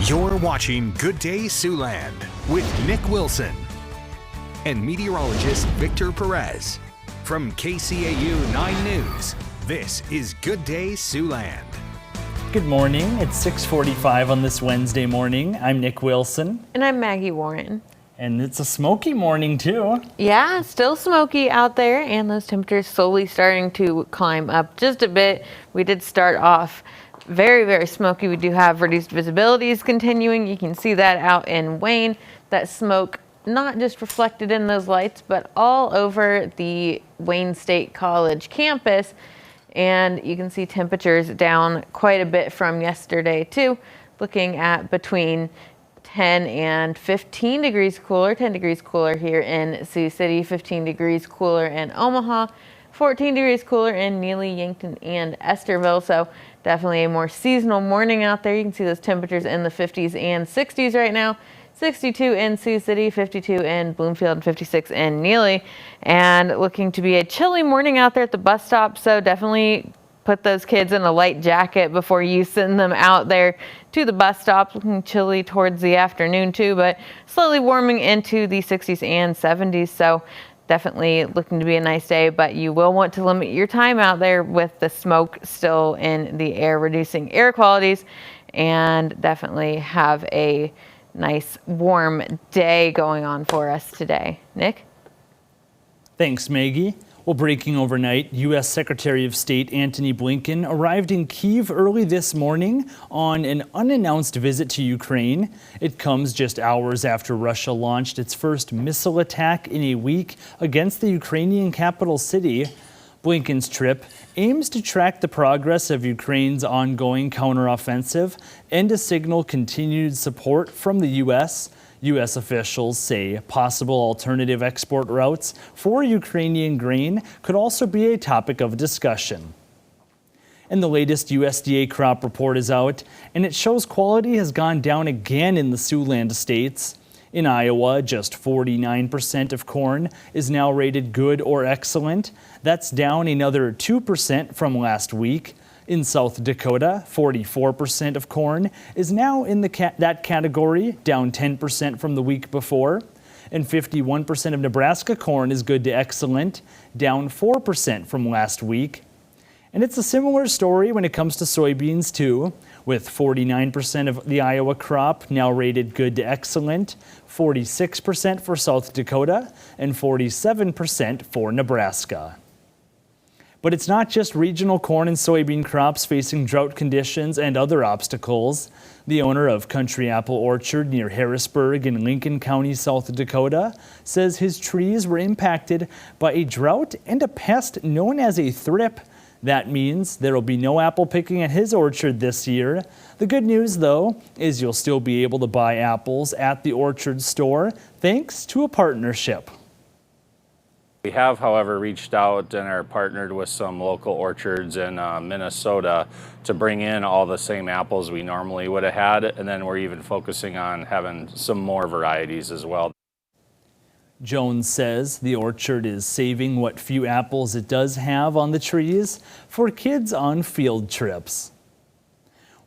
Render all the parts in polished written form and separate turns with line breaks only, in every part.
You're watching Good Day Siouxland with Nick Wilson and meteorologist Victor Perez. From KCAU 9 News, this is Good Day Siouxland.
Good morning. It's 6:45 on this Wednesday morning. I'm Nick Wilson.
And I'm Maggie Warren.
And it's a smoky morning too.
Yeah, still smoky out there, and those temperatures slowly starting to climb up just a bit. We did start off very, very smoky. We do have reduced visibilities continuing. You can see that out in Wayne. That smoke not just reflected in those lights, but all over the Wayne State College campus. And you can see temperatures down quite a bit from yesterday too, looking at between 10 and 15 degrees cooler, 10 degrees cooler here in Sioux City, 15 degrees cooler in Omaha, 14 degrees cooler in Neely, Yankton, and Esterville. So definitely a more seasonal morning out there. You can see those temperatures in the 50s and 60s right now. 62 in Sioux City, 52 in Bloomfield, and 56 in Neely. And looking to be a chilly morning out there at the bus stop. So definitely put those kids in a light jacket before you send them out there to the bus stop. Looking chilly towards the afternoon too, but slowly warming into the 60s and 70s. So definitely looking to be a nice day, but you will want to limit your time out there with the smoke still in the air, reducing air qualities, and definitely have a nice warm day going on for us today. Nick?
Thanks, Maggie. Well, breaking overnight, U.S. Secretary of State Antony Blinken arrived in Kyiv early this morning on an unannounced visit to Ukraine. It comes just hours after Russia launched its first missile attack in a week against the Ukrainian capital city. Blinken's trip aims to track the progress of Ukraine's ongoing counteroffensive and to signal continued support from the U.S. U.S. officials say possible alternative export routes for Ukrainian grain could also be a topic of discussion. And the latest USDA crop report is out, and it shows quality has gone down again in the Siouxland states. In Iowa, just 49% of corn is now rated good or excellent. That's down another 2% from last week. In South Dakota, 44% of corn is now in that category, down 10% from the week before. And 51% of Nebraska corn is good to excellent, down 4% from last week. And it's a similar story when it comes to soybeans too, with 49% of the Iowa crop now rated good to excellent, 46% for South Dakota, and 47% for Nebraska. But it's not just regional corn and soybean crops facing drought conditions and other obstacles. The owner of Country Apple Orchard near Harrisburg in Lincoln County, South Dakota, says his trees were impacted by a drought and a pest known as a thrip. That means there will be no apple picking at his orchard this year. The good news, though, is you'll still be able to buy apples at the orchard store thanks to a partnership.
We have, however, reached out and are partnered with some local orchards in Minnesota to bring in all the same apples we normally would have had, and then we're even focusing on having some more varieties as well.
Jones says the orchard is saving what few apples it does have on the trees for kids on field trips.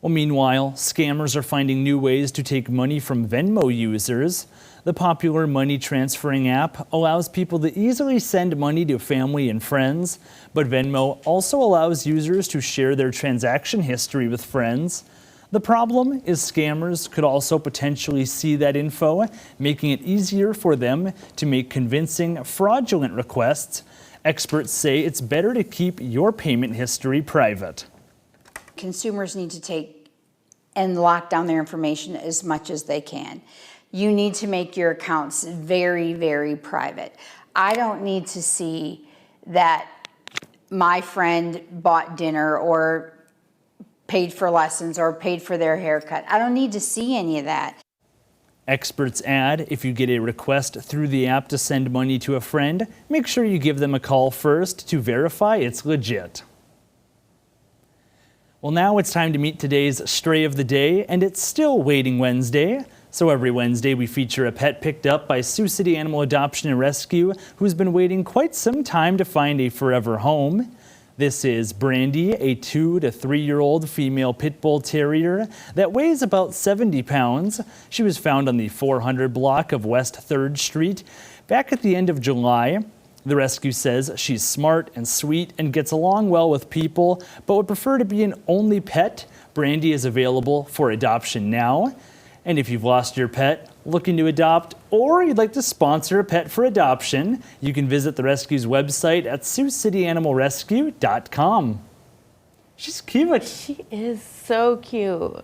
Well, meanwhile, scammers are finding new ways to take money from Venmo users. The popular money transferring app allows people to easily send money to family and friends, but Venmo also allows users to share their transaction history with friends. The problem is scammers could also potentially see that info, making it easier for them to make convincing, fraudulent requests. Experts say it's better to keep your payment history private.
Consumers need to take and lock down their information as much as they can. You need to make your accounts very, very private. I don't need to see that my friend bought dinner or paid for lessons or paid for their haircut. I don't need to see any of that.
Experts add, if you get a request through the app to send money to a friend, make sure you give them a call first to verify it's legit. Well, now it's time to meet today's Stray of the Day, and it's still Waiting Wednesday. So every Wednesday we feature a pet picked up by Sioux City Animal Adoption and Rescue who's been waiting quite some time to find a forever home. This is Brandy, a 2 to 3-year-old female pit bull terrier that weighs about 70 pounds. She was found on the 400 block of West 3rd Street back at the end of July. The rescue says she's smart and sweet and gets along well with people, but would prefer to be an only pet. Brandy is available for adoption now. And if you've lost your pet, looking to adopt, or you'd like to sponsor a pet for adoption, you can visit the rescue's website at SiouxCityAnimalRescue.com. She's cute.
She is so cute.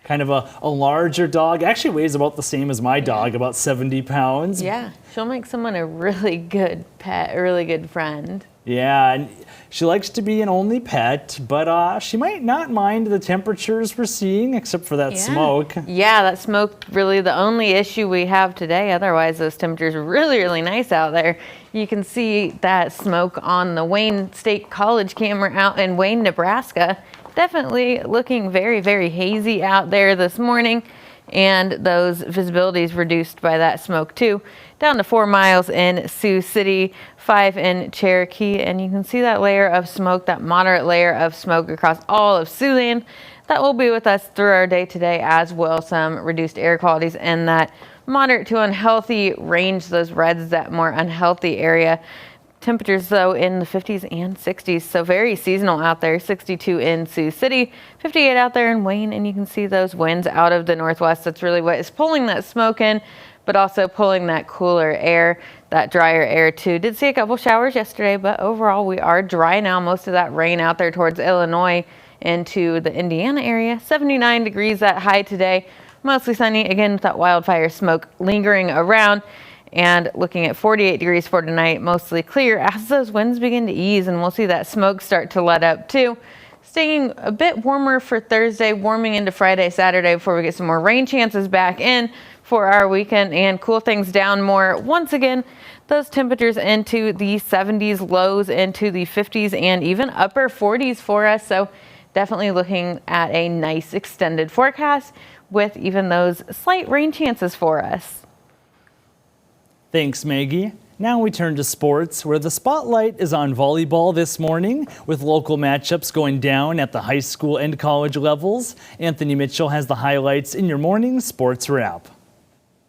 Kind of a larger dog. Actually weighs about the same as my dog, about 70 pounds.
Yeah, she'll make someone a really good pet, a really good friend.
Yeah, and she likes to be an only pet, but she might not mind the temperatures we're seeing, except for that smoke.
Yeah, that smoke really the only issue we have today. Otherwise, those temperatures are really, really nice out there. You can see that smoke on the Wayne State College camera out in Wayne, Nebraska. Definitely looking very, very hazy out there this morning. And those visibilities reduced by that smoke too, down to 4 miles in Sioux City, 5 in Cherokee, and you can see that layer of smoke, that moderate layer of smoke across all of Siouxland. That will be with us through our day today, as will some reduced air qualities and that moderate to unhealthy range, those reds, that more unhealthy area. Temperatures though in the 50s and 60s, so very seasonal out there. 62 in Sioux City, 58 out there in Wayne, and you can see those winds out of the northwest. That's really what is pulling that smoke in, but also pulling that cooler air, that drier air too. Did see a couple showers yesterday, but overall we are dry now. Most of that rain out there towards Illinois into the Indiana area. 79 degrees that high today, mostly sunny, again with that wildfire smoke lingering around. And looking at 48 degrees for tonight, mostly clear as those winds begin to ease, and we'll see that smoke start to let up too. Staying a bit warmer for Thursday, warming into Friday, Saturday before we get some more rain chances back in for our weekend and cool things down more. Once again, those temperatures into the 70s, lows into the 50s, and even upper 40s for us. So definitely looking at a nice extended forecast with even those slight rain chances for us.
Thanks, Maggie. Now we turn to sports, where the spotlight is on volleyball this morning, with local matchups going down at the high school and college levels. Anthony Mitchell has the highlights in your morning sports wrap.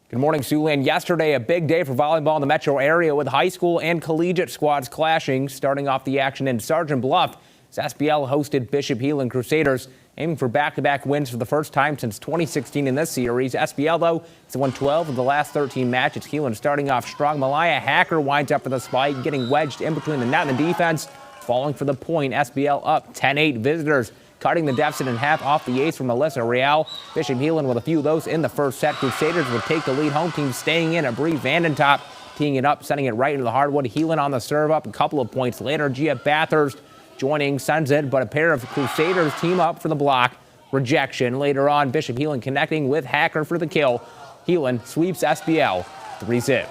Good morning, Siouxland. Yesterday, a big day for volleyball in the metro area, with high school and collegiate squads clashing. Starting off the action in Sergeant Bluff, as SPL hosted Bishop Heelan Crusaders, aiming for back-to-back wins for the first time since 2016 in this series. SPL, though, has won 12 of the last 13 matches. Heelan starting off strong. Malaya Hacker winds up for the spike, getting wedged in between the net and the defense, falling for the point. SPL up 10-8. Visitors cutting the deficit in half off the ace from Melissa Real. Bishop Heelan with a few of those in the first set. Crusaders would take the lead. Home team staying in. Bree Vandentop teeing it up, sending it right into the hardwood. Heelan on the serve up. A couple of points later, Gia Bathurst joining, sends it, but a pair of Crusaders team up for the block. Rejection. Later on, Bishop Heelan connecting with Hacker for the kill. Heelan sweeps SPL 3-zip.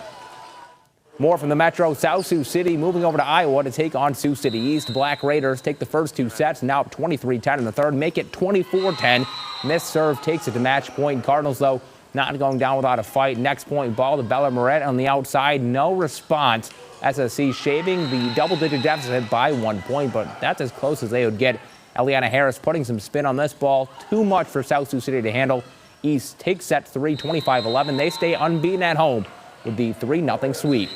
More from the Metro. South Sioux City moving over to Iowa to take on Sioux City East. Black Raiders take the first two sets, now up 23-10 in the third, make it 24-10. Missed serve takes it to match point. Cardinals, though, not going down without a fight. Next point ball to Bella Moret on the outside. No response. SSC shaving the double-digit deficit by 1 point, but that's as close as they would get. Eliana Harris putting some spin on this ball. Too much for South Sioux City to handle. East takes set 3, 25-11. They stay unbeaten at home with the 3-0 sweep.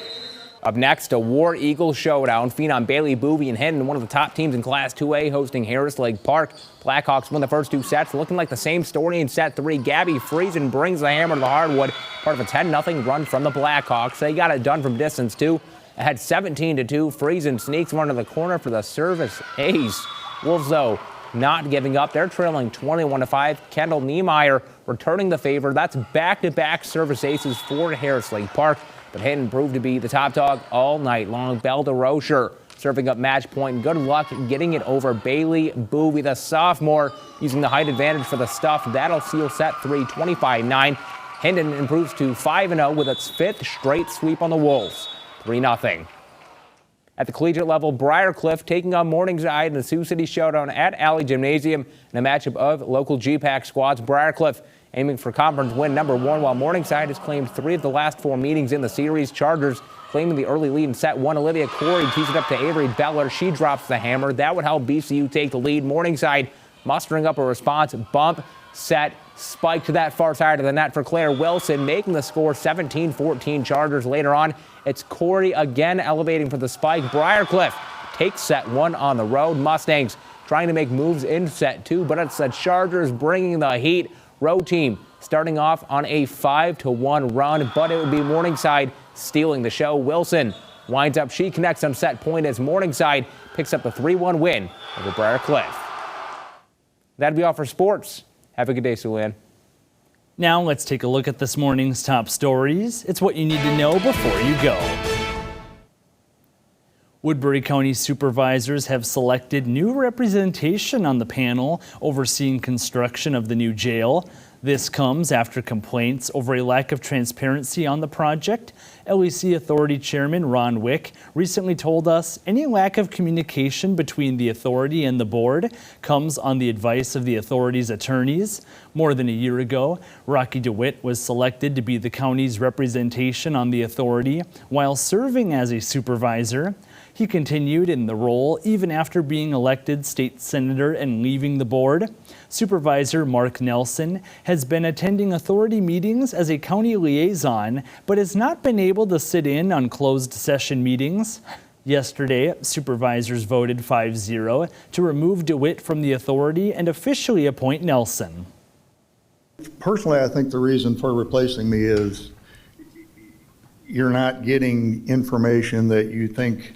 Up next, a War Eagles showdown. Phenom Bailey Boovie and Hinton, one of the top teams in Class 2A, hosting Harris Lake Park. Blackhawks win the first two sets, looking like the same story in set 3. Gabby Friesen brings the hammer to the hardwood, part of a 10-0 run from the Blackhawks. They got it done from distance, too. Ahead 17-2. Friesen sneaks one to the corner for the service ace. Wolves, though, not giving up. They're trailing 21-5. Kendall Niemeyer returning the favor. That's back-to-back service aces for Harris Lake Park. But Hinton proved to be the top dog all night long. Belle DeRocher serving up match point. Good luck getting it over Bailey Boovie, the sophomore, using the height advantage for the stuff. That'll seal set 3, 25-9. Hinton improves to 5-0 with its 5th straight sweep on the Wolves. 3-0. At the collegiate level, Briarcliff taking on Morningside in the Sioux City Showdown at Alley Gymnasium in a matchup of local GPAC squads. Briarcliff aiming for conference win number 1, while Morningside has claimed 3 of the last 4 meetings in the series. Chargers claiming the early lead in set one. Olivia Corey tees it up to Avery Beller. She drops the hammer. That would help BCU take the lead. Morningside mustering up a response. Bump, set, spike to that far side of the net for Claire Wilson, making the score 17-14 Chargers. Later on, it's Corey again elevating for the spike. Briarcliff takes set one on the road. Mustangs trying to make moves in set two, but it's the Chargers bringing the heat. Road team starting off on a 5-1 run, but it would be Morningside stealing the show. Wilson winds up, she connects on set point as Morningside picks up the 3-1 win over Briarcliff. That'd be all for sports. Have a good day, Siouxland.
Now let's take a look at this morning's top stories. It's what you need to know before you go. Woodbury County supervisors have selected new representation on the panel overseeing construction of the new jail. This comes after complaints over a lack of transparency on the project. LEC Authority Chairman Ron Wick recently told us any lack of communication between the authority and the board comes on the advice of the authority's attorneys. More than a year ago, Rocky DeWitt was selected to be the county's representation on the authority while serving as a supervisor. He continued in the role even after being elected state senator and leaving the board. Supervisor Mark Nelson has been attending authority meetings as a county liaison, but has not been able to sit in on closed session meetings. Yesterday, supervisors voted 5-0 to remove DeWitt from the authority and officially appoint Nelson.
Personally, I think the reason for replacing me is you're not getting information that you think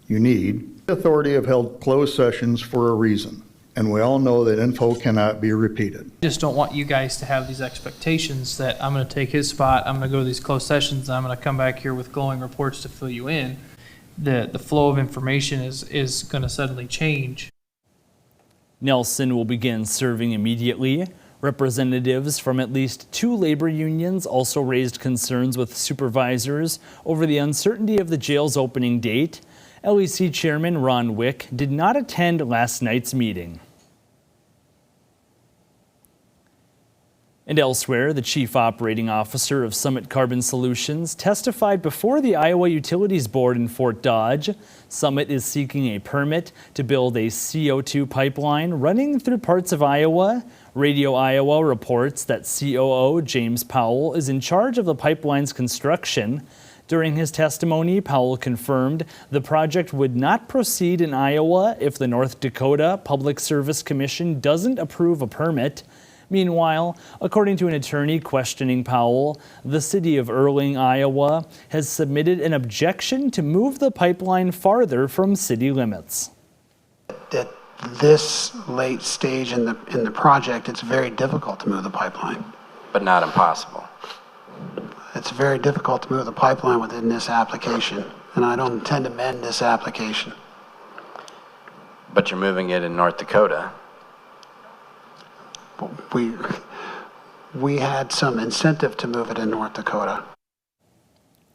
you need. The authority have held closed sessions for a reason, and we all know that info cannot be repeated.
Just don't want you guys to have these expectations that I'm going to take his spot, I'm going to go to these closed sessions, and I'm going to come back here with glowing reports to fill you in. The flow of information is going to suddenly change.
Nelson will begin serving immediately. Representatives from at least 2 labor unions also raised concerns with supervisors over the uncertainty of the jail's opening date. LEC Chairman Ron Wick did not attend last night's meeting. And elsewhere, the Chief Operating Officer of Summit Carbon Solutions testified before the Iowa Utilities Board in Fort Dodge. Summit is seeking a permit to build a CO2 pipeline running through parts of Iowa. Radio Iowa reports that COO James Powell is in charge of the pipeline's construction. During his testimony, Powell confirmed the project would not proceed in Iowa if the North Dakota Public Service Commission doesn't approve a permit. Meanwhile, according to an attorney questioning Powell, the city of Erling, Iowa, has submitted an objection to move the pipeline farther from city limits.
At this late stage in the project, it's very difficult to move the pipeline.
But not impossible.
It's very difficult to move the pipeline within this application, and I don't intend to amend this application.
But you're moving it in North Dakota.
We had some incentive to move it in North Dakota.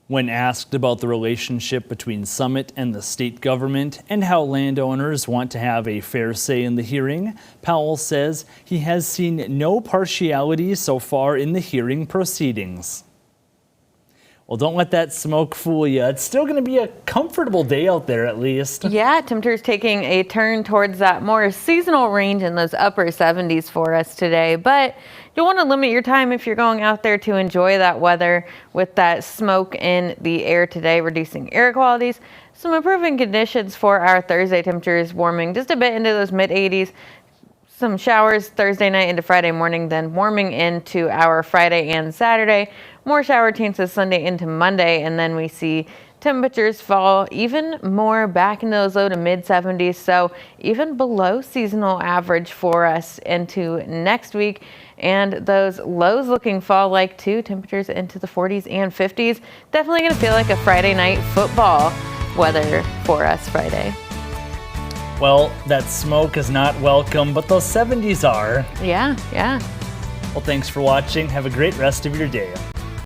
When asked about the relationship between Summit and the state government and how landowners want to have a fair say in the hearing, Powell says he has seen no partiality so far in the hearing proceedings. Well, don't let that smoke fool you. It's still going to be a comfortable day out there at least.
Yeah, temperatures taking a turn towards that more seasonal range in those upper 70s for us today. But you'll want to limit your time if you're going out there to enjoy that weather with that smoke in the air today, reducing air qualities. Some improving conditions for our Thursday temperatures, warming just a bit into those mid 80s. Some showers Thursday night into Friday morning, then warming into our Friday and Saturday. More shower chances Sunday into Monday, and then we see temperatures fall even more back into those low to mid 70s, so even below seasonal average for us into next week. And those lows looking fall-like too, temperatures into the 40s and 50s. Definitely going to feel like a Friday night football weather for us Friday.
Well, that smoke is not welcome, but those 70s are.
Yeah.
Well, thanks for watching. Have a great rest of your day.